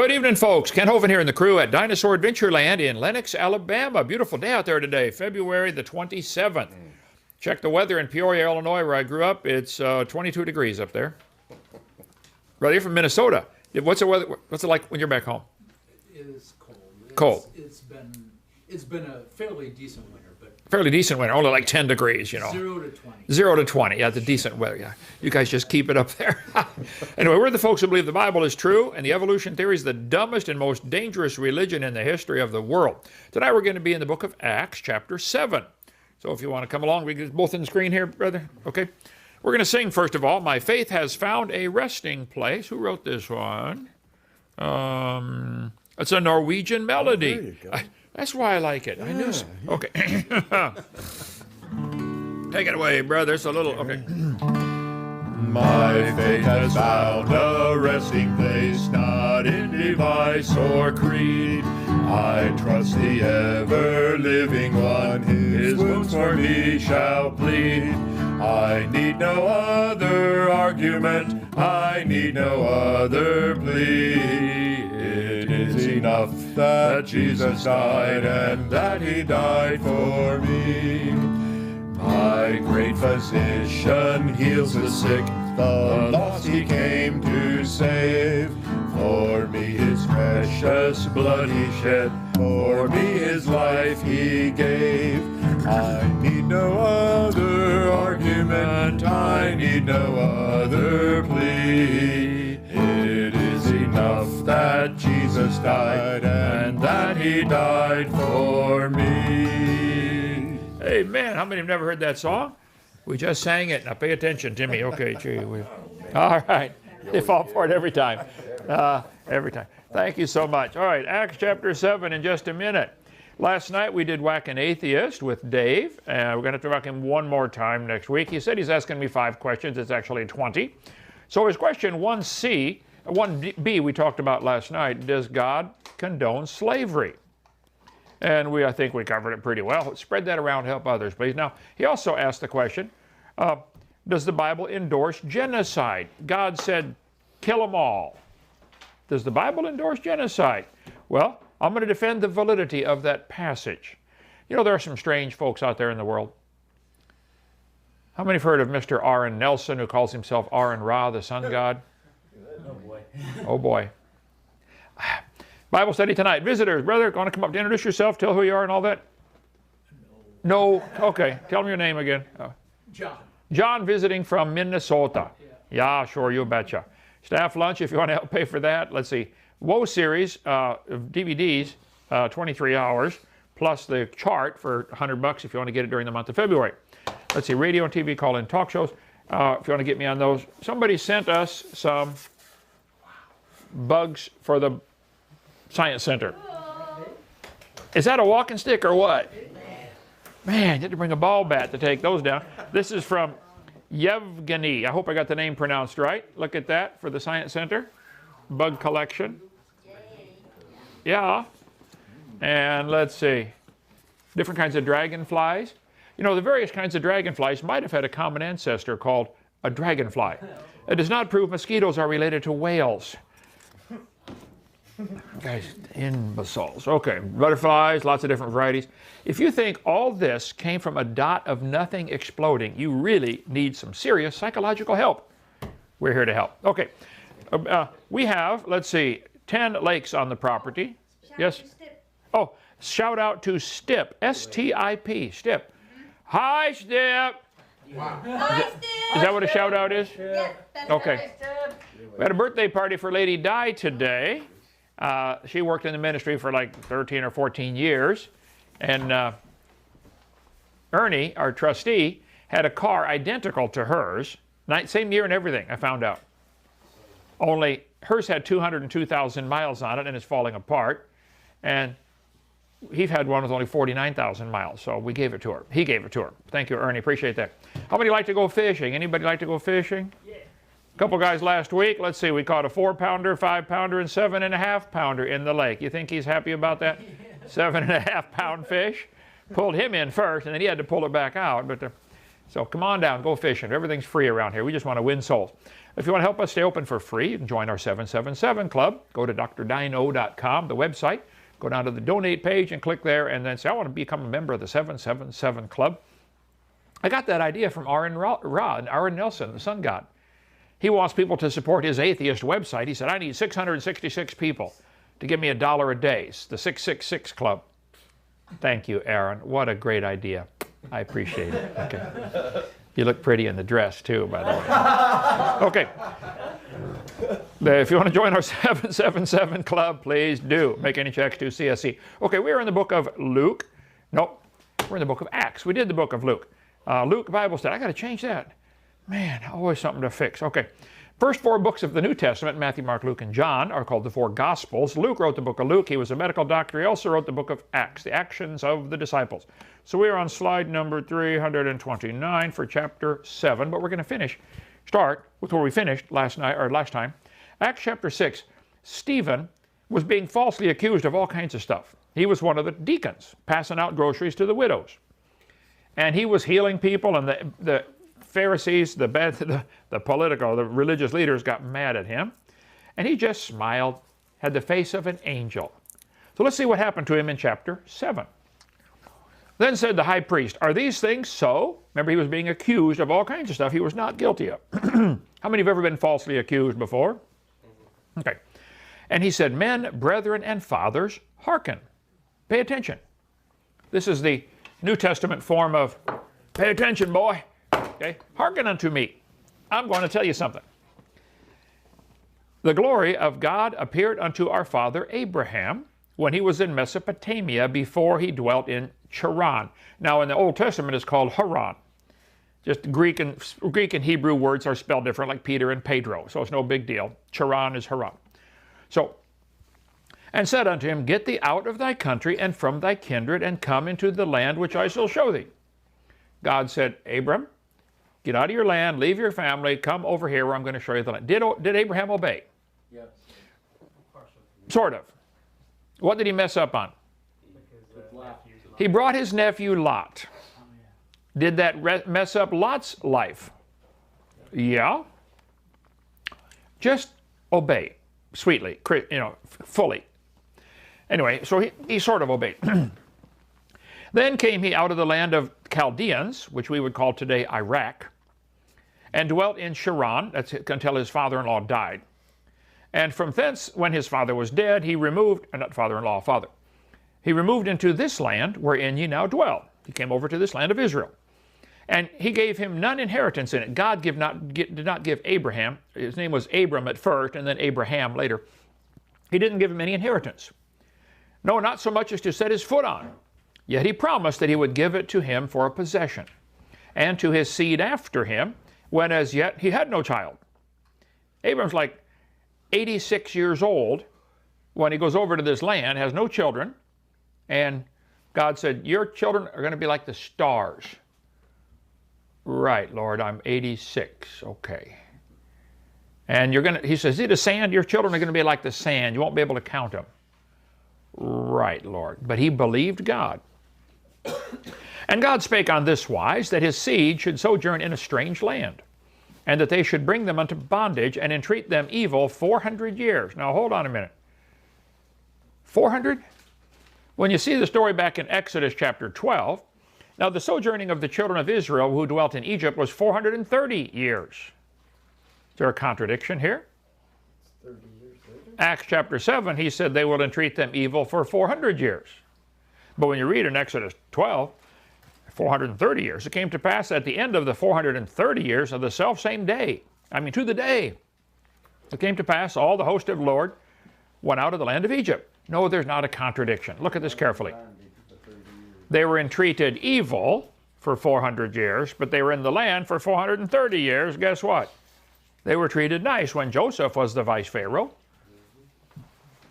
Good evening, folks. Ken Hovind here and the crew at Dinosaur Adventureland in Lenox, Alabama. Beautiful day out there today, February the 27th. Check the weather in Peoria, Illinois, where I grew up. It's 22 degrees up there. Brother, you're from Minnesota. What's the weather? What's it like when you're back home? It is cold. Cold. It's been a fairly decent winter, but Fairly decent winter, only like 10 degrees, you know. 0 to 20. 0 to 20. Yeah, it's a decent weather. Yeah. You guys just keep it up there. Anyway, we're the folks who believe the Bible is true and the evolution theory is the dumbest and most dangerous religion in the history of the world. Tonight we're going to be in the book of Acts, chapter 7. So if you want to come along, we get both in the screen here, brother. Okay. We're going to sing, first of all, My Faith Has Found a Resting Place. Who wrote this one? It's a Norwegian melody. Oh, there you go. That's why I like it. I knew so. Okay. Take it away, brother. It's a little... Okay. My faith has found a resting place, not in device or creed. I trust the ever-living one, his wounds for me shall plead. I need no other argument, I need no other plea. It is enough that Jesus died and that he died for me. My great physician heals the sick, the lost he came to save. For me his precious blood he shed, for me his life he gave. I need no other argument, I need no other plea. It is enough that Jesus died and that he died for me. Amen. How many have never heard that song? We just sang it. Now pay attention, Timmy. Okay, gee. All right. They fall for it every time. Every time. Thank you so much. All right, Acts chapter 7 in just a minute. Last night we did Whack an Atheist with Dave. We're going to have to whack him one more time next week. He said he's asking me 5 questions. It's actually 20. So his question 1B we talked about last night. Does God condone slavery? And I think we covered it pretty well. Spread that around to help others, please. Now, he also asked the question, does the Bible endorse genocide? God said, kill them all. Does the Bible endorse genocide? Well, I'm going to defend the validity of that passage. You know, there are some strange folks out there in the world. How many have heard of Mr. Aaron Nelson, who calls himself Aaron Ra, the sun god? Oh boy. Oh boy. Bible study tonight. Visitors, brother, want to come up to introduce yourself, tell who you are and all that? No. Okay. Tell me your name again. John. John visiting from Minnesota. Yeah, sure, you betcha. Staff lunch, if you want to help pay for that. Let's see. Woe series of DVDs, 23 hours, plus the chart for $100 if you want to get it during the month of February. Let's see. Radio and TV call-in talk shows. If you want to get me on those. Somebody sent us some bugs for the Science Center. Is that a walking stick or what? Man, you had to bring a ball bat to take those down. This is from Yevgeny. I hope I got the name pronounced right. Look at that for the Science Center. Bug collection. Yeah. And let's see. Different kinds of dragonflies. You know, the various kinds of dragonflies might have had a common ancestor called a dragonfly. It does not prove mosquitoes are related to whales. Guys, imbeciles. Okay, butterflies, lots of different varieties. If you think all this came from a dot of nothing exploding, you really need some serious psychological help. We're here to help. Okay, we have, let's see, 10 lakes on the property. Yes? Oh, shout out to Stip, S-T-I-P, Stip. Hi, Stip. Wow. Hi, Stip. Is that what a shout out is? Yes, that's Okay. right, Stip. We had a birthday party for Lady Di today. She worked in the ministry for like 13 or 14 years. And Ernie, our trustee, had a car identical to hers. Same year and everything, I found out. Only hers had 202,000 miles on it and it's falling apart. And he had one with only 49,000 miles, so we gave it to her. He gave it to her. Thank you, Ernie. Appreciate that. How many like to go fishing? Anybody like to go fishing? Yeah. A couple guys last week. Let's see. We caught a 4-pounder, 5-pounder, and 7.5-pounder in the lake. You think he's happy about that? 7.5-pound fish. Pulled him in first, and then he had to pull it back out. But So come on down, go fishing. Everything's free around here. We just want to win souls. If you want to help us stay open for free, you can join our 777 Club. Go to drdino.com, the website. Go down to the donate page and click there and then say, I want to become a member of the 777 Club. I got that idea from Aaron Nelson, the sun god. He wants people to support his atheist website. He said, I need 666 people to give me $1 a day. It's the 666 Club. Thank you, Aaron. What a great idea. I appreciate it. Okay. You look pretty in the dress, too, by the way. Okay. If you want to join our 777 Club, please do. Make any checks to CSC. Okay, we are in the book of Luke. Nope, we're in the book of Acts. We did the book of Luke. Luke Bible study. I got to change that. Man, always something to fix. Okay. First 4 books of the New Testament, Matthew, Mark, Luke, and John, are called the 4 Gospels. Luke wrote the book of Luke. He was a medical doctor. He also wrote the book of Acts, the actions of the disciples. So we are on slide number 329 for chapter 7, but we're going to start with where we finished last time. Acts chapter 6, Stephen was being falsely accused of all kinds of stuff. He was one of the deacons, passing out groceries to the widows. And he was healing people, and the Pharisees, the religious leaders got mad at him. And he just smiled, had the face of an angel. So let's see what happened to him in chapter 7. Then said the high priest, are these things so? Remember, he was being accused of all kinds of stuff he was not guilty of. How many have ever been falsely accused before? Okay. And he said, men, brethren, and fathers, hearken. Pay attention. This is the New Testament form of, pay attention, boy. Okay? Hearken unto me. I'm going to tell you something. The glory of God appeared unto our father Abraham when he was in Mesopotamia before he dwelt in Charan. Now in the Old Testament it's called Haran. Just Greek and Hebrew words are spelled different, like Peter and Pedro, so it's no big deal. Charan is Haran. So, and said unto him, get thee out of thy country and from thy kindred, and come into the land which I shall show thee. God said, Abram, get out of your land, leave your family, come over here where I'm going to show you the land. Did Abraham obey? Yes. Sort of. What did he mess up on? He brought his nephew Lot. Did that mess up Lot's life? Yeah. Just obey, sweetly, fully. Anyway, so he sort of obeyed. Then came he out of the land of Chaldeans, which we would call today Iraq, and dwelt in Charan, that's until his father-in-law died. And from thence, when his father was dead, he removed, not father-in-law, father. He removed into this land wherein ye now dwell. He came over to this land of Israel. And he gave him none inheritance in it. God did not give Abraham, his name was Abram at first, and then Abraham later. He didn't give him any inheritance. No, not so much as to set his foot on. Yet he promised that he would give it to him for a possession, and to his seed after him, when as yet he had no child. Abram's like 86 years old when he goes over to this land, has no children, and God said, your children are going to be like the stars. Right, Lord, I'm 86. Okay. And he says, see the sand? Your children are going to be like the sand. You won't be able to count them. Right, Lord. But he believed God. And God spake on this wise, that his seed should sojourn in a strange land, and that they should bring them unto bondage, and entreat them evil 400 years. Now, hold on a minute. 400? When you see the story back in Exodus chapter 12, now the sojourning of the children of Israel who dwelt in Egypt was 430 years. Is there a contradiction here? 30 years later. Acts chapter 7, he said they will entreat them evil for 400 years. But when you read in Exodus 12, 430 years, it came to pass at the end of the 430 years of the selfsame day, to the day, it came to pass all the host of the Lord went out of the land of Egypt. No, there's not a contradiction. Look at this carefully. They were entreated evil for 400 years, but they were in the land for 430 years. Guess what? They were treated nice when Joseph was the vice pharaoh.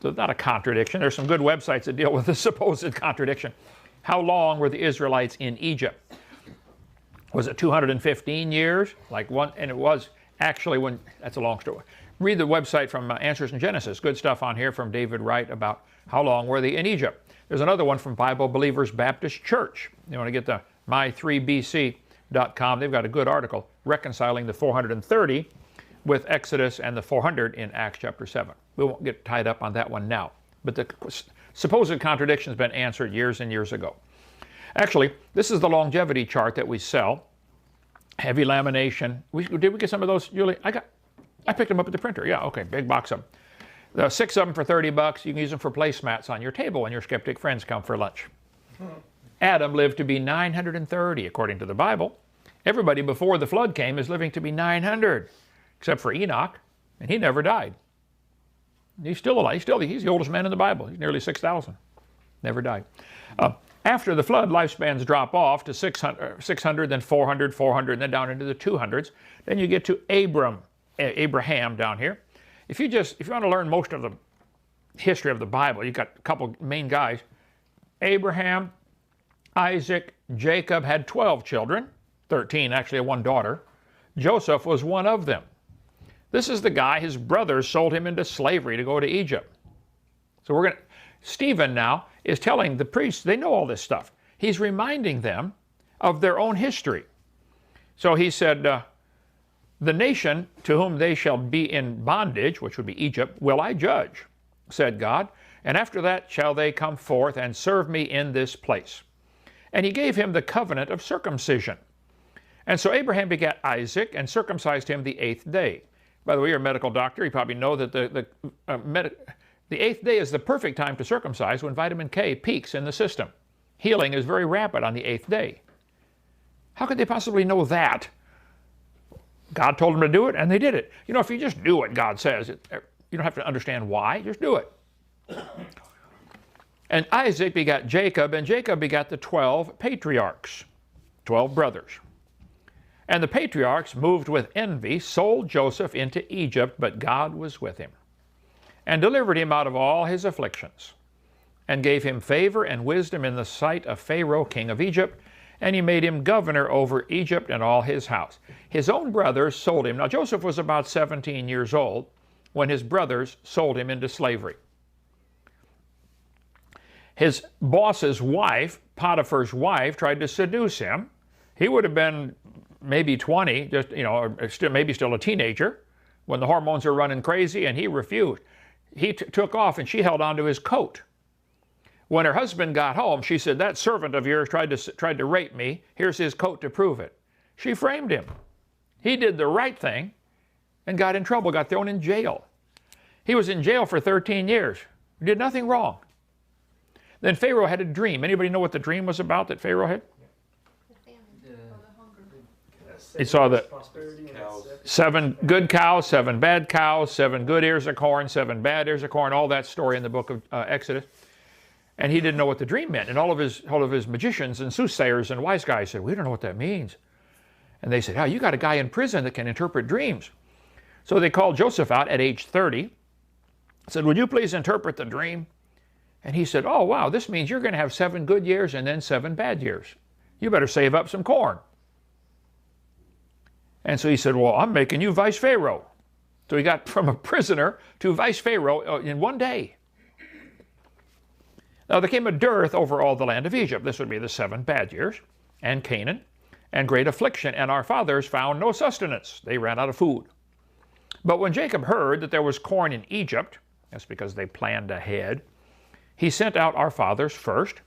So it's not a contradiction. There's some good websites that deal with the supposed contradiction. How long were the Israelites in Egypt? Was it 215 years? And it was actually that's a long story. Read the website from Answers in Genesis. Good stuff on here from David Wright about how long were they in Egypt. There's another one from Bible Believers Baptist Church. You want to get the My 3 BC Hovind.com. They've got a good article reconciling the 430 with Exodus and the 400 in Acts chapter 7. We won't get tied up on that one now. But the supposed contradiction has been answered years and years ago. Actually, this is the longevity chart that we sell. Heavy lamination. Did we get some of those, Julie? I picked them up at the printer. Yeah, okay, big box of them. The 6 of them for $30. You can use them for placemats on your table when your skeptic friends come for lunch. Adam lived to be 930, according to the Bible. Everybody before the flood came is living to be 900, except for Enoch, and he never died. He's still alive. He's the oldest man in the Bible. He's nearly 6,000. Never died. After the flood, lifespans drop off to 600, then 400, 400, and then down into the 200s. Then you get to Abraham down here. If you want to learn most of the history of the Bible, you've got a couple main guys. Abraham, Isaac, Jacob had 12 children, 13 actually, one daughter. Joseph was one of them. This is the guy, his brothers sold him into slavery to go to Egypt. So Stephen now is telling the priests, they know all this stuff. He's reminding them of their own history. So he said, the nation to whom they shall be in bondage, which would be Egypt, will I judge, said God, and after that shall they come forth and serve me in this place. And he gave him the covenant of circumcision. And so Abraham begat Isaac and circumcised him the 8th day. By the way, you're a medical doctor. You probably know that the 8th day is the perfect time to circumcise when vitamin K peaks in the system. Healing is very rapid on the 8th day. How could they possibly know that? God told them to do it, and they did it. You know, if you just do what God says, you don't have to understand why. Just do it. And Isaac begat Jacob, and Jacob begat the 12 patriarchs, 12 brothers. And the patriarchs, moved with envy, sold Joseph into Egypt, but God was with him, and delivered him out of all his afflictions, and gave him favor and wisdom in the sight of Pharaoh, king of Egypt, and he made him governor over Egypt and all his house. His own brothers sold him. Now Joseph was about 17 years old when his brothers sold him into slavery. His boss's wife, Potiphar's wife, tried to seduce him. He would have been maybe 20, or maybe still a teenager, when the hormones are running crazy, and he refused. He took off, and she held onto his coat. When her husband got home, she said, that servant of yours tried to rape me. Here's his coat to prove it. She framed him. He did the right thing and got in trouble, got thrown in jail. He was in jail for 13 years. He did nothing wrong. Then Pharaoh had a dream. Anybody know what the dream was about that Pharaoh had? He saw the 7 good cows, 7 bad cows, 7 good ears of corn, 7 bad ears of corn, all that story in the book of Exodus. And he didn't know what the dream meant. And all of his magicians and soothsayers and wise guys said, we don't know what that means. And they said, oh, you got a guy in prison that can interpret dreams. So they called Joseph out at age 30, said, would you please interpret the dream? And he said, oh, wow, this means you're going to have 7 good years and then 7 bad years. You better save up some corn. And so he said, well, I'm making you vice pharaoh. So he got from a prisoner to vice pharaoh in one day. Now there came a dearth over all the land of Egypt. This would be the 7 bad years, and Canaan, and great affliction, and our fathers found no sustenance. They ran out of food. But when Jacob heard that there was corn in Egypt, that's because they planned ahead, he sent out our fathers first,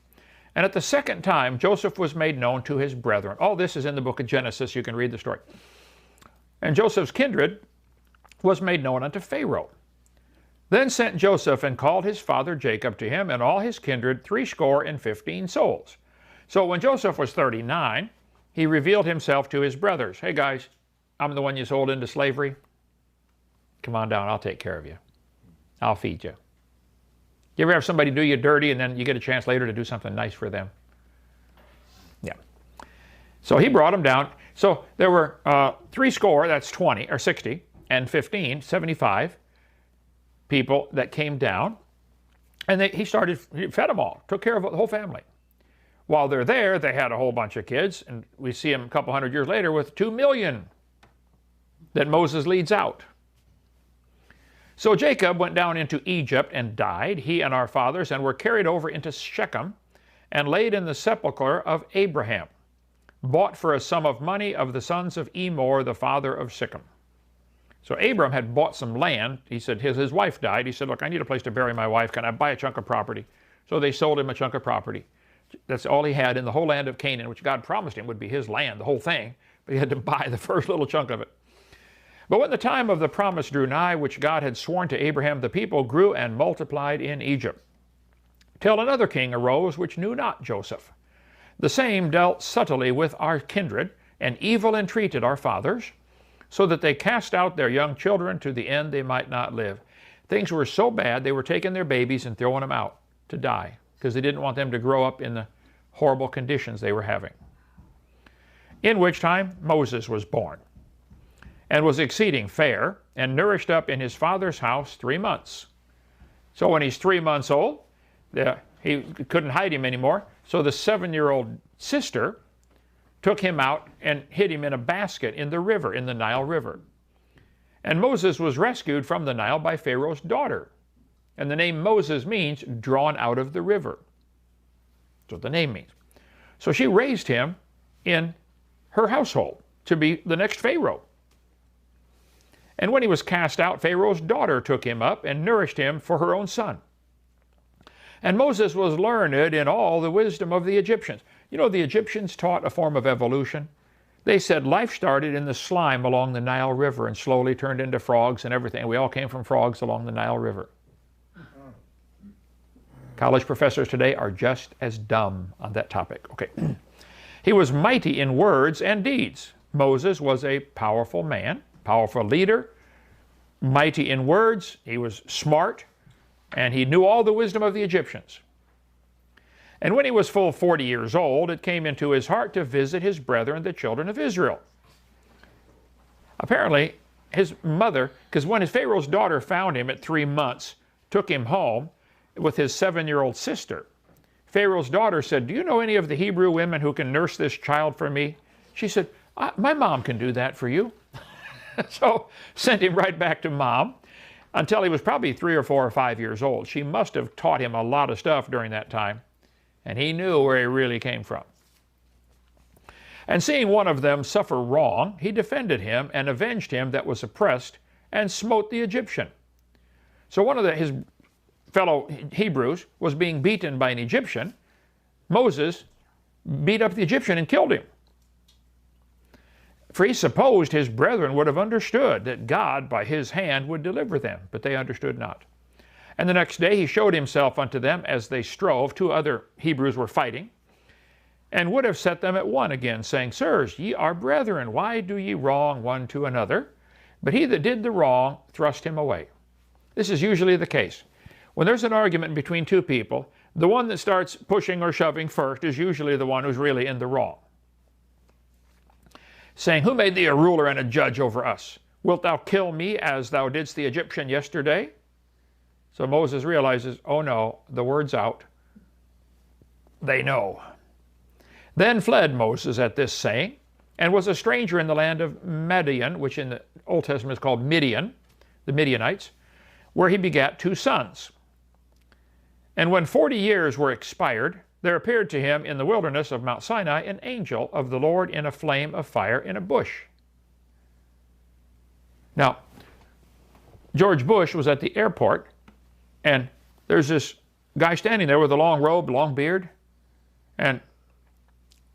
and at the second time Joseph was made known to his brethren. All this is in the book of Genesis. You can read the story. And Joseph's kindred was made known unto Pharaoh. Then sent Joseph and called his father Jacob to him and all his kindred 75 souls. So when Joseph was 39, he revealed himself to his brothers. Hey guys, I'm the one you sold into slavery. Come on down, I'll take care of you. I'll feed you. You ever have somebody do you dirty and then you get a chance later to do something nice for them? Yeah. So he brought them down. So there were 70, that's 20, or 60, and 15, 75 people that came down. And he fed them all, took care of the whole family. While they're there, they had a whole bunch of kids, and we see them a couple hundred years later with 2 million that Moses leads out. So Jacob went down into Egypt and died, he and our fathers, and were carried over into Shechem and laid in the sepulchre of Abraham. bought for a sum of money of the sons of Emor, the father of Shechem. So Abram had bought some land. He said his wife died. He said, look, I need a place to bury my wife. Can I buy a chunk of property? So they sold him a chunk of property. That's all he had in the whole land of Canaan, which God promised him would be his land, the whole thing. But he had to buy the first little chunk of it. But when the time of the promise drew nigh, which God had sworn to Abraham, the people grew and multiplied in Egypt, till another king arose which knew not Joseph. The same dealt subtly with our kindred, and evil entreated our fathers, so that they cast out their young children to the end they might not live. Things were so bad they were taking their babies and throwing them out to die, because they didn't want them to grow up in the horrible conditions they were having. In which time Moses was born, and was exceeding fair, and nourished up in his father's house 3 months. So when he's 3 months old, he couldn't hide him anymore, so the 7-year-old sister took him out and hid him in a basket in the river, in the Nile River. And Moses was rescued from the Nile by Pharaoh's daughter. And the name Moses means drawn out of the river. That's what the name means. So she raised him in her household to be the next Pharaoh. And when he was cast out, Pharaoh's daughter took him up and nourished him for her own son. And Moses was learned in all the wisdom of the Egyptians. You know, the Egyptians taught a form of evolution. They said life started in the slime along the Nile River and slowly turned into frogs and everything. We all came from frogs along the Nile River. College professors today are just as dumb on that topic. Okay. He was mighty in words and deeds. Moses was a powerful man, powerful leader, mighty in words. He was smart, and he knew all the wisdom of the Egyptians. And when he was full 40 years old, it came into his heart to visit his brethren, the children of Israel. Apparently, his mother, because when his Pharaoh's daughter found him at 3 months, took him home with his 7-year-old sister. Pharaoh's daughter said, do you know any of the Hebrew women who can nurse this child for me? She said, my mom can do that for you. So sent him right back to mom until he was probably 3 or 4 or 5 years old. She must have taught him a lot of stuff during that time, and he knew where he really came from. And seeing one of them suffer wrong, he defended him and avenged him that was oppressed and smote the Egyptian. So one of his fellow Hebrews was being beaten by an Egyptian. Moses beat up the Egyptian and killed him. For he supposed his brethren would have understood that God by his hand would deliver them, but they understood not. And the next day he showed himself unto them as they strove. 2 other Hebrews were fighting, and would have set them at one again, saying, Sirs, ye are brethren, why do ye wrong one to another? But he that did the wrong thrust him away. This is usually the case. When there's an argument between 2 people, the one that starts pushing or shoving first is usually the one who's really in the wrong. Saying, who made thee a ruler and a judge over us? Wilt thou kill me as thou didst the Egyptian yesterday? So Moses realizes, oh no, the word's out. They know. Then fled Moses at this saying, and was a stranger in the land of Midian, which in the Old Testament is called Midian, the Midianites, where he begat 2 sons. And when 40 years were expired, there appeared to him in the wilderness of Mount Sinai an angel of the Lord in a flame of fire in a bush. Now, George Bush was at the airport, and there's this guy standing there with a long robe, long beard, and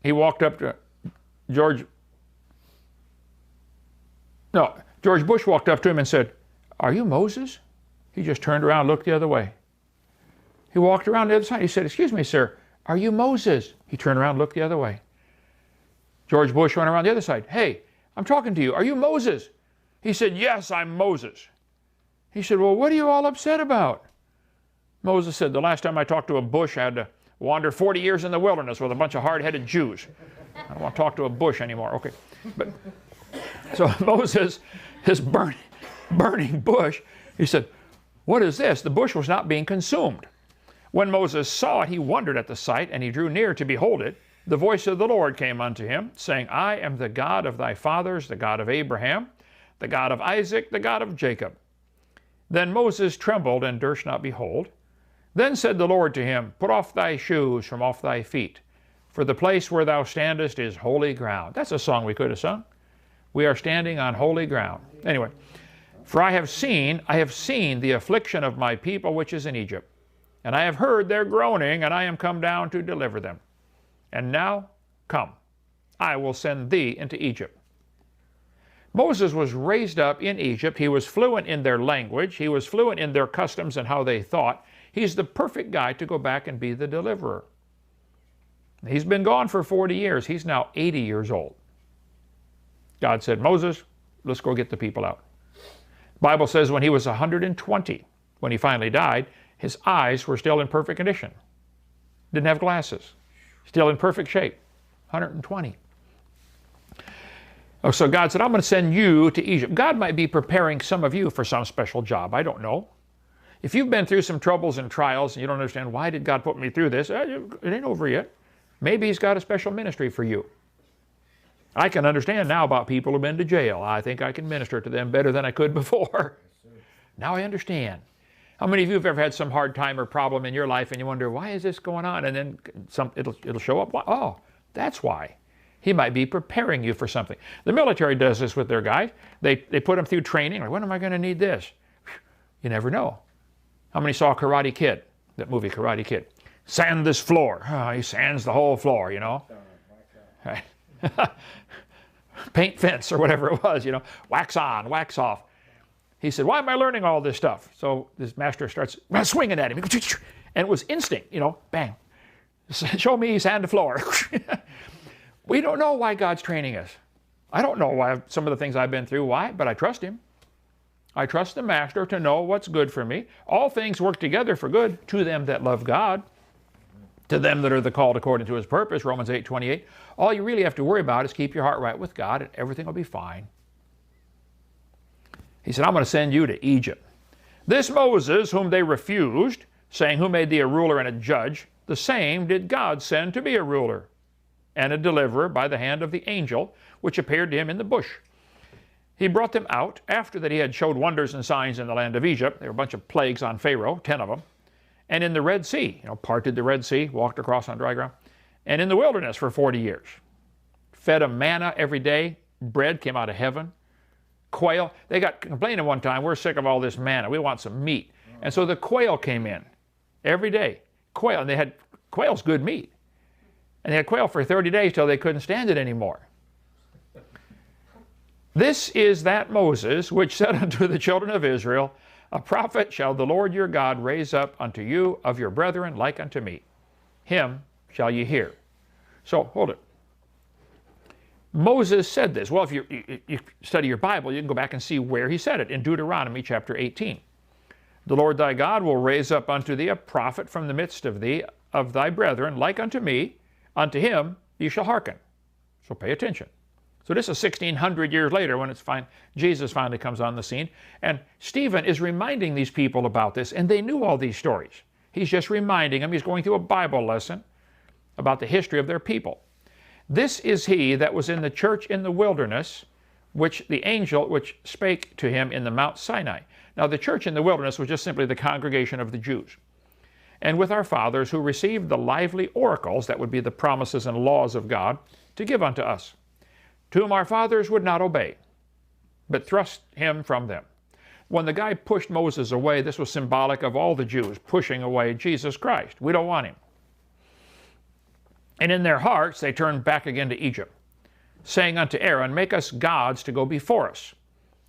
he walked up to George Bush walked up to him and said, are you Moses? He just turned around and looked the other way. He walked around the other side. He said, excuse me, sir, are you Moses? He turned around and looked the other way. George Bush went around the other side. Hey, I'm talking to you. Are you Moses? He said, yes, I'm Moses. He said, well, what are you all upset about? Moses said, the last time I talked to a bush, I had to wander 40 years in the wilderness with a bunch of hard-headed Jews. I don't want to talk to a bush anymore. Okay. But so Moses, his burning bush, he said, what is this? The bush was not being consumed. When Moses saw it, he wondered at the sight, and he drew near to behold it. The voice of the Lord came unto him, saying, I am the God of thy fathers, the God of Abraham, the God of Isaac, the God of Jacob. Then Moses trembled and durst not behold. Then said the Lord to him, put off thy shoes from off thy feet, For the place where thou standest is holy ground. That's a song we could have sung. We are standing on holy ground. Anyway, for I have seen the affliction of my people which is in Egypt, and I have heard their groaning, and I am come down to deliver them. And now, come, I will send thee into Egypt. Moses was raised up in Egypt. He was fluent in their language. He was fluent in their customs and how they thought. He's the perfect guy to go back and be the deliverer. He's been gone for 40 years. He's now 80 years old. God said, Moses, let's go get the people out. The Bible says when he was 120, when he finally died, his eyes were still in perfect condition. Didn't have glasses. Still in perfect shape. 120. Oh, so God said, I'm going to send you to Egypt. God might be preparing some of you for some special job. I don't know. If you've been through some troubles and trials and you don't understand, why did God put me through this? It ain't over yet. Maybe he's got a special ministry for you. I can understand now about people who've been to jail. I think I can minister to them better than I could before. Now I understand. How many of you have ever had some hard time or problem in your life and you wonder, why is this going on? And then it'll show up. Oh, that's why. He might be preparing you for something. The military does this with their guys. They put them through training. Like, when am I going to need this? You never know. How many saw Karate Kid? That movie, Karate Kid. Sand this floor. Oh, he sands the whole floor, you know. Right. Paint fence or whatever it was, you know. Wax on, wax off. He said, why am I learning all this stuff? So this master starts swinging at him. And it was instinct, you know, bang. Show me sand the floor. We don't know why God's training us. I don't know why some of the things I've been through, why, but I trust him. I trust the master to know what's good for me. All things work together for good to them that love God, to them that are the called according to his purpose, Romans 8:28. All you really have to worry about is keep your heart right with God and everything will be fine. He said, I'm going to send you to Egypt. This Moses, whom they refused, saying, who made thee a ruler and a judge, the same did God send to be a ruler and a deliverer by the hand of the angel which appeared to him in the bush. He brought them out after that he had showed wonders and signs in the land of Egypt. There were a bunch of plagues on Pharaoh, 10 of them. And in the Red Sea, you know, parted the Red Sea, walked across on dry ground. And in the wilderness for 40 years. Fed them manna every day. Bread came out of heaven. Quail. They got complaining one time, we're sick of all this manna. We want some meat. And so the quail came in every day. Quail. And they had, quail's good meat. And they had quail for 30 days till they couldn't stand it anymore. This is that Moses which said unto the children of Israel, a prophet shall the Lord your God raise up unto you of your brethren like unto me. Him shall ye hear. So, hold it. Moses said this. Well, if you study your Bible, you can go back and see where he said it in Deuteronomy chapter 18. The Lord thy God will raise up unto thee a prophet from the midst of thee, of thy brethren, like unto me. Unto him ye shall hearken. So pay attention. So this is 1,600 years later when Jesus finally comes on the scene. And Stephen is reminding these people about this, and they knew all these stories. He's just reminding them. He's going through a Bible lesson about the history of their people. This is he that was in the church in the wilderness, which the angel which spake to him in the Mount Sinai. Now the church in the wilderness was just simply the congregation of the Jews. And with our fathers who received the lively oracles, that would be the promises and laws of God, to give unto us, to whom our fathers would not obey, but thrust him from them. When the guy pushed Moses away, this was symbolic of all the Jews pushing away Jesus Christ. We don't want him. And in their hearts they turned back again to Egypt, saying unto Aaron, make us gods to go before us.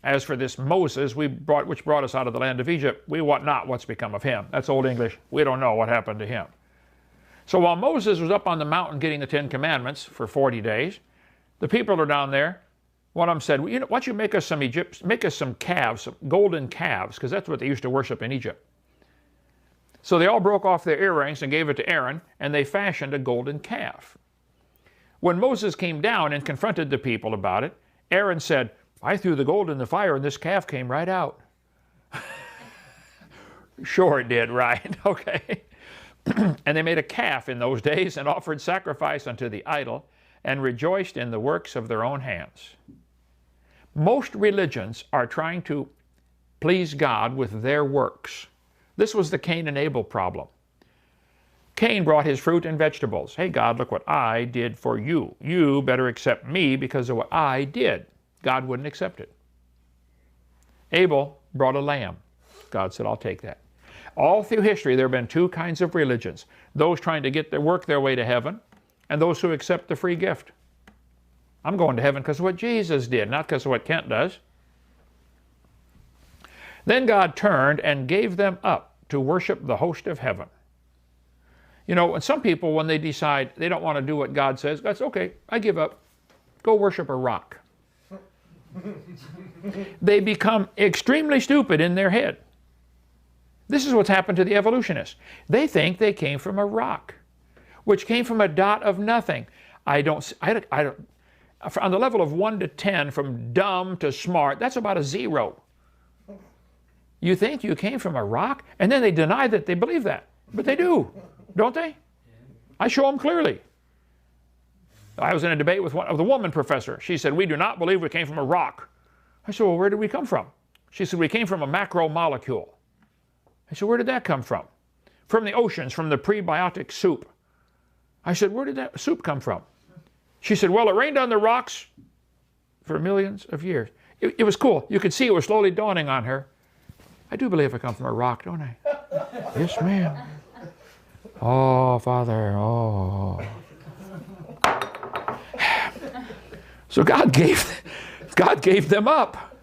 As for this Moses which brought us out of the land of Egypt, we wot not what's become of him. That's Old English. We don't know what happened to him. So while Moses was up on the mountain getting the 10 Commandments for 40 days, the people are down there. One of them said, well, you know, why don't you make us some calves, some golden calves, because that's what they used to worship in Egypt. So they all broke off their earrings and gave it to Aaron, and they fashioned a golden calf. When Moses came down and confronted the people about it, Aaron said, I threw the gold in the fire and this calf came right out. Sure it did, right? Okay. And they made a calf in those days and offered sacrifice unto the idol and rejoiced in the works of their own hands. Most religions are trying to please God with their works. This was the Cain and Abel problem. Cain brought his fruit and vegetables. Hey, God, look what I did for you. You better accept me because of what I did. God wouldn't accept it. Abel brought a lamb. God said, I'll take that. All through history, there have been two kinds of religions. Those trying to work their way to heaven, and those who accept the free gift. I'm going to heaven because of what Jesus did, not because of what Kent does. Then God turned and gave them up to worship the host of heaven. You know, and some people, when they decide they don't want to do what God says, God says, okay, I give up. Go worship a rock. They become extremely stupid in their head. This is what's happened to the evolutionists. They think they came from a rock, which came from a dot of nothing. I don't, on the level of 1 to 10, from dumb to smart, that's about a 0. You think you came from a rock? And then they deny that they believe that. But they do, don't they? I show them clearly. I was in a debate with the woman professor. She said, we do not believe we came from a rock. I said, well, where did we come from? She said, we came from a macromolecule. I said, where did that come from? From the oceans, from the prebiotic soup. I said, where did that soup come from? She said, well, it rained on the rocks for millions of years. It was cool. You could see it was slowly dawning on her. I do believe I come from a rock, don't I? Yes, ma'am. Oh, Father, oh. So God gave them up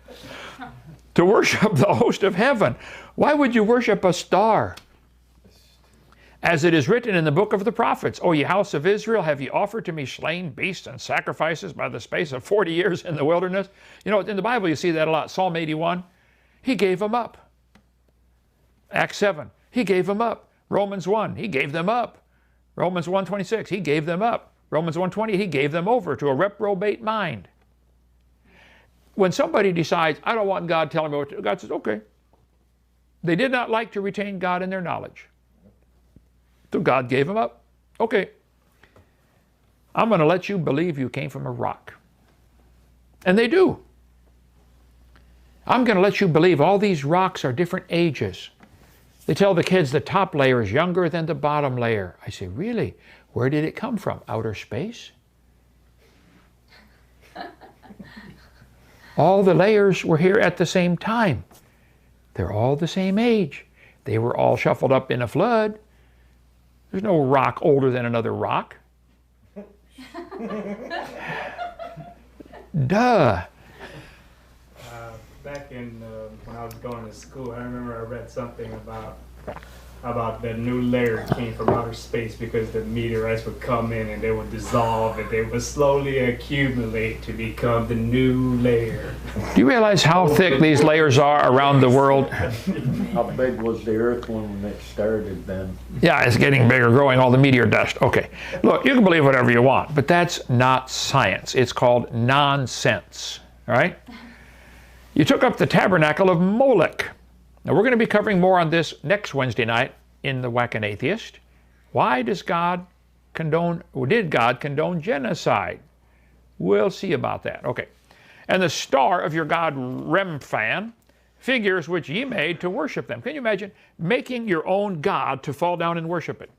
to worship the host of heaven. Why would you worship a star? As it is written in the book of the prophets, O ye house of Israel, have ye offered to me slain beasts and sacrifices by the space of 40 years in the wilderness? You know, in the Bible you see that a lot. Psalm 81, he gave them up. Acts 7, he gave them up. Romans 1, he gave them up. Romans 1:26, he gave them up. Romans 1:20, he gave them over to a reprobate mind. When somebody decides, I don't want God telling me what to do, God says, okay. They did not like to retain God in their knowledge. So God gave them up. Okay. I'm going to let you believe you came from a rock. And they do. I'm going to let you believe all these rocks are different ages. They tell the kids the top layer is younger than the bottom layer. I say, really? Where did it come from? Outer space? All the layers were here at the same time. They're all the same age. They were all shuffled up in a flood. There's no rock older than another rock. Duh. Back in when I was going to school, I remember I read something about the new layer came from outer space because the meteorites would come in and they would dissolve and they would slowly accumulate to become the new layer. Do you realize how thick these layers are around the world? How big was the earth when it started then? Yeah, it's getting bigger, growing all the meteor dust. Okay, look, you can believe whatever you want, but that's not science. It's called nonsense, all right? You took up the tabernacle of Moloch. Now, we're going to be covering more on this next Wednesday night in the Whack an Atheist. Why does God condone, or did God condone genocide? We'll see about that. Okay. And the star of your god Remphan, figures which ye made to worship them. Can you imagine making your own god to fall down and worship it?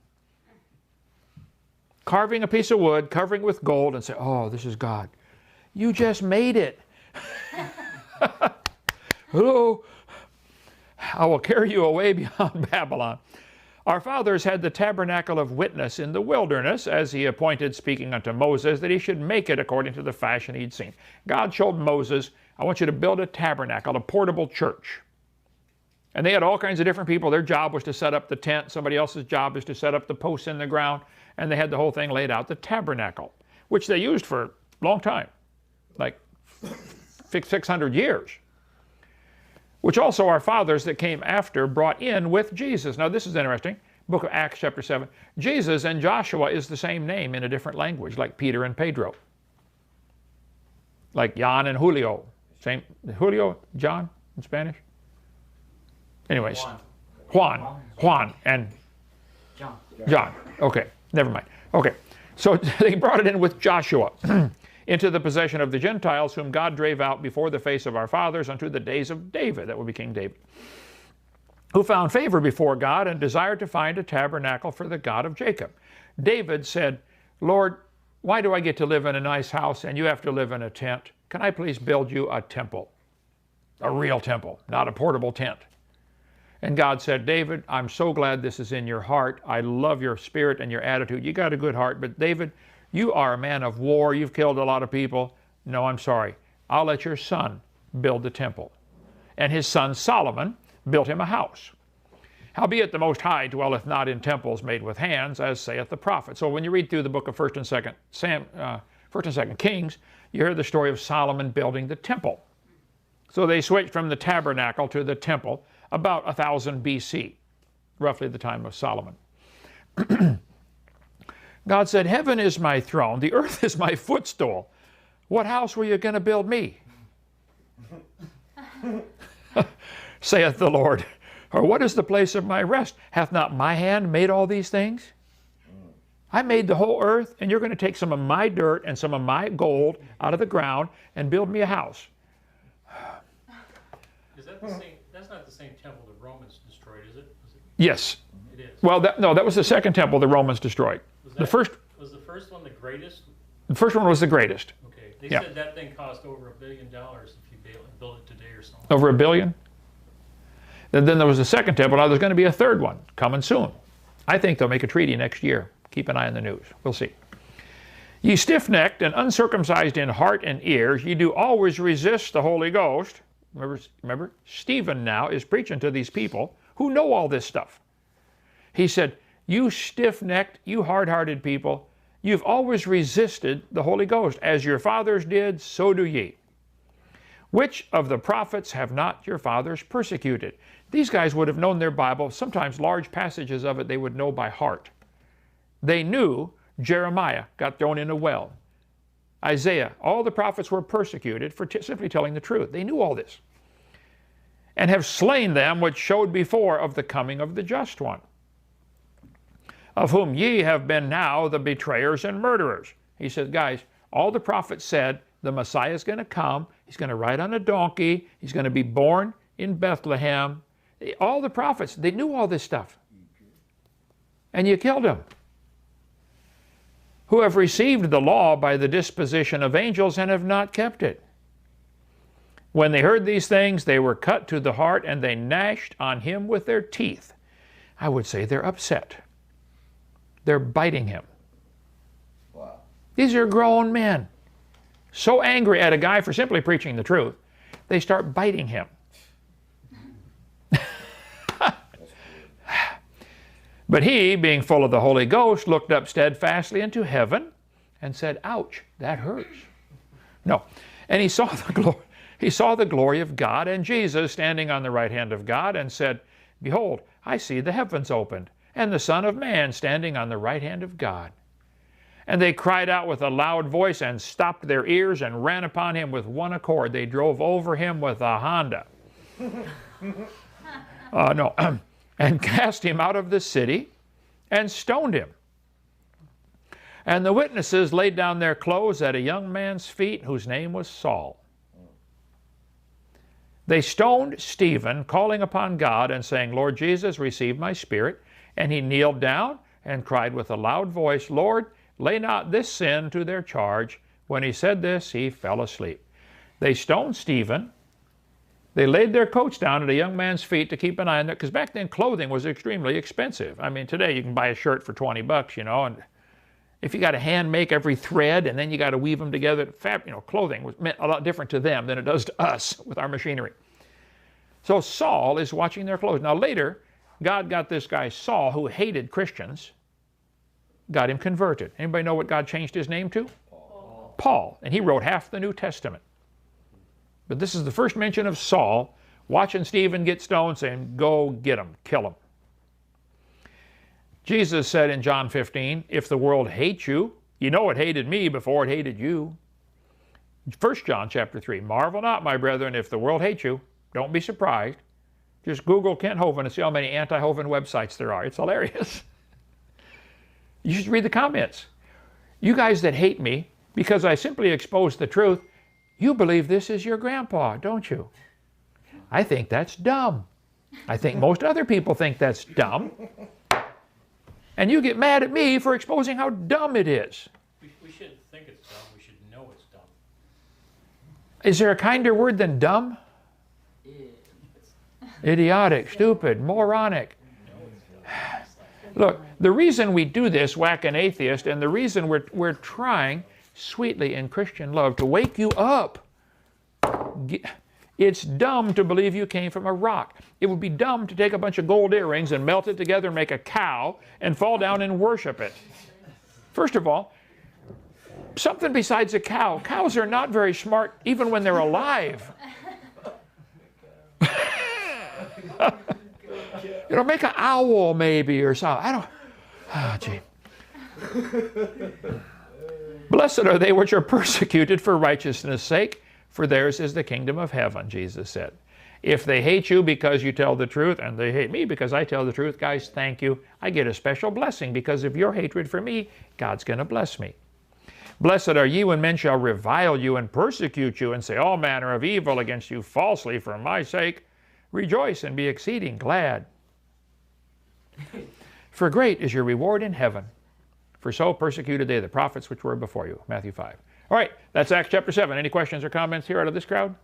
Carving a piece of wood, covering it with gold, and say, oh, this is God. You just made it. Hello. I will carry you away beyond Babylon. Our fathers had the tabernacle of witness in the wilderness, as he appointed, speaking unto Moses, that he should make it according to the fashion he'd seen. God showed Moses, I want you to build a tabernacle, a portable church. And they had all kinds of different people. Their job was to set up the tent. Somebody else's job is to set up the posts in the ground. And they had the whole thing laid out, the tabernacle, which they used for a long time, like 600 years. Which also our fathers that came after brought in with Jesus. Now this is interesting. Book of Acts chapter 7. Jesus and Joshua is the same name in a different language, like Peter and Pedro. Like Jan and Julio. Same, Julio, John in Spanish? Anyways, Juan and John. Okay, never mind. Okay, so they brought it in with Joshua. Into the possession of the Gentiles, whom God drave out before the face of our fathers unto the days of David. That would be King David. who found favor before God and desired to find a tabernacle for the God of Jacob. David said, Lord, why do I get to live in a nice house and you have to live in a tent? Can I please build you a temple? A real temple, not a portable tent. And God said, David, I'm so glad this is in your heart. I love your spirit and your attitude. You got a good heart, but David, you are a man of war. You've killed a lot of people. No, I'm sorry. I'll let your son build the temple. And his son Solomon built him a house. Howbeit the Most High dwelleth not in temples made with hands, as saith the prophet. So when you read through the book of 1st and 2nd Kings, you hear the story of Solomon building the temple. So they switched from the tabernacle to the temple about 1000 BC, roughly the time of Solomon. God said, heaven is my throne, the earth is my footstool. What house were you going to build me? Saith the Lord. Or what is the place of my rest? Hath not my hand made all these things? I made the whole earth, and you're going to take some of my dirt and some of my gold out of the ground and build me a house. Is that the same? That's not the same temple the Romans destroyed, is it? Yes. It is. Well, that was the second temple the Romans destroyed. Was The first one the greatest? the first one was the greatest. Okay. They Yeah. said that thing cost over $1 billion if you build it today or something. Over $1 billion. Then there was a second temple. Now there's going to be a third one coming soon. I think they'll make a treaty next year. Keep an eye on the news. We'll see. Ye stiff-necked and uncircumcised in heart and ears, ye do always resist the Holy Ghost. Remember, Stephen now is preaching to these people who know all this stuff. He said, you stiff-necked, you hard-hearted people, you've always resisted the Holy Ghost. As your fathers did, so do ye. Which of the prophets have not your fathers persecuted? These guys would have known their Bible. Sometimes large passages of it they would know by heart. They knew Jeremiah got thrown in a well. Isaiah, all the prophets were persecuted for simply telling the truth. They knew all this. And have slain them which showed before of the coming of the just one, of whom ye have been now the betrayers and murderers. He said, guys, all the prophets said the Messiah is going to come. He's going to ride on a donkey. He's going to be born in Bethlehem. All the prophets, they knew all this stuff. And you killed him. Who have received the law by the disposition of angels and have not kept it. When they heard these things, they were cut to the heart, and they gnashed on him with their teeth. I would say they're upset. They're biting him. Wow. These are grown men. So angry at a guy for simply preaching the truth, they start biting him. But he, being full of the Holy Ghost, looked up steadfastly into heaven and said, ouch, that hurts. No. And he saw the glory of God and Jesus standing on the right hand of God, and said, behold, I see the heavens opened, and the Son of Man standing on the right hand of God. And they cried out with a loud voice and stopped their ears and ran upon him with one accord. They drove over him with a Honda. And cast him out of the city and stoned him. And the witnesses laid down their clothes at a young man's feet, whose name was Saul. They stoned Stephen, calling upon God and saying, Lord Jesus, receive my spirit. And he kneeled down and cried with a loud voice, Lord, lay not this sin to their charge. When he said this, he fell asleep. They stoned Stephen. They laid their coats down at a young man's feet to keep an eye on it, because back then clothing was extremely expensive. I mean, today you can buy a shirt for 20 bucks, you know, and if you got to hand make every thread and then you got to weave them together, clothing was meant a lot different to them than it does to us with our machinery. So Saul is watching their clothes. Now later, God got this guy Saul, who hated Christians, got him converted. Anybody know what God changed his name to? Paul. And he wrote half the New Testament. But this is the first mention of Saul watching Stephen get stoned, saying, go get him, kill him. Jesus said in John 15, if the world hates you, you know it hated me before it hated you. 1 John chapter 3, marvel not, my brethren, if the world hates you. Don't be surprised. Just Google Kent Hovind and see how many anti-Hovind websites there are. It's hilarious. You should read the comments. You guys that hate me because I simply expose the truth, you believe this is your grandpa, don't you? I think that's dumb. I think most other people think that's dumb. And you get mad at me for exposing how dumb it is. We shouldn't think it's dumb, we should know it's dumb. Is there a kinder word than dumb? Idiotic, stupid, moronic. Look, the reason we do this, whack an atheist, and the reason we're trying sweetly in Christian love to wake you up. It's dumb to believe you came from a rock. It would be dumb to take a bunch of gold earrings and melt it together and make a cow and fall down and worship it. First of all, something besides a cow. Cows are not very smart even when they're alive. You know, make an owl maybe or something. I don't. Oh, gee. Blessed are they which are persecuted for righteousness' sake, for theirs is the kingdom of heaven, Jesus said. If they hate you because you tell the truth, and they hate me because I tell the truth, guys, thank you. I get a special blessing because of your hatred for me. God's going to bless me. Blessed are ye when men shall revile you and persecute you and say all manner of evil against you falsely for my sake. Rejoice and be exceeding glad. For great is your reward in heaven. For so persecuted they the prophets which were before you. Matthew 5. All right, that's Acts chapter 7. Any questions or comments here out of this crowd?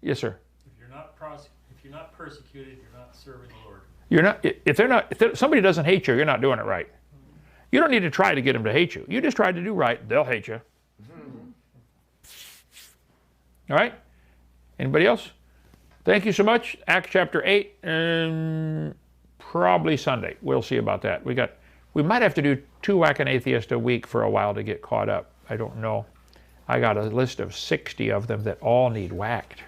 Yes, sir. If you're not persecuted, you're not serving the Lord. You're not. If somebody doesn't hate you, you're not doing it right. You don't need to try to get them to hate you. You just try to do right, they'll hate you. All right? Anybody else? Thank you so much. Acts chapter 8, and probably Sunday. We'll see about that. We might have to do 2 Whack an Atheist a week for a while to get caught up. I don't know. I got a list of 60 of them that all need whacked.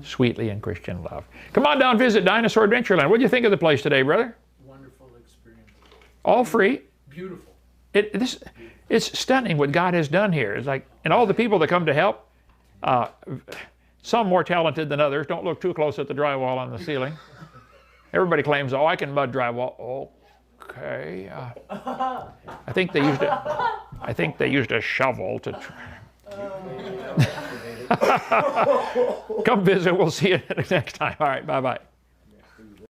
Sweetly in Christian love. Come on down, visit Dinosaur Adventureland. What do you think of the place today, brother? Wonderful experience. All free. Beautiful. It's stunning what God has done here. It's like, and all the people that come to help, some more talented than others. Don't look too close at the drywall on the ceiling. Everybody claims, oh, I can mud drywall. Okay. I think they used a shovel to. Come visit. We'll see you next time. All right. Bye bye.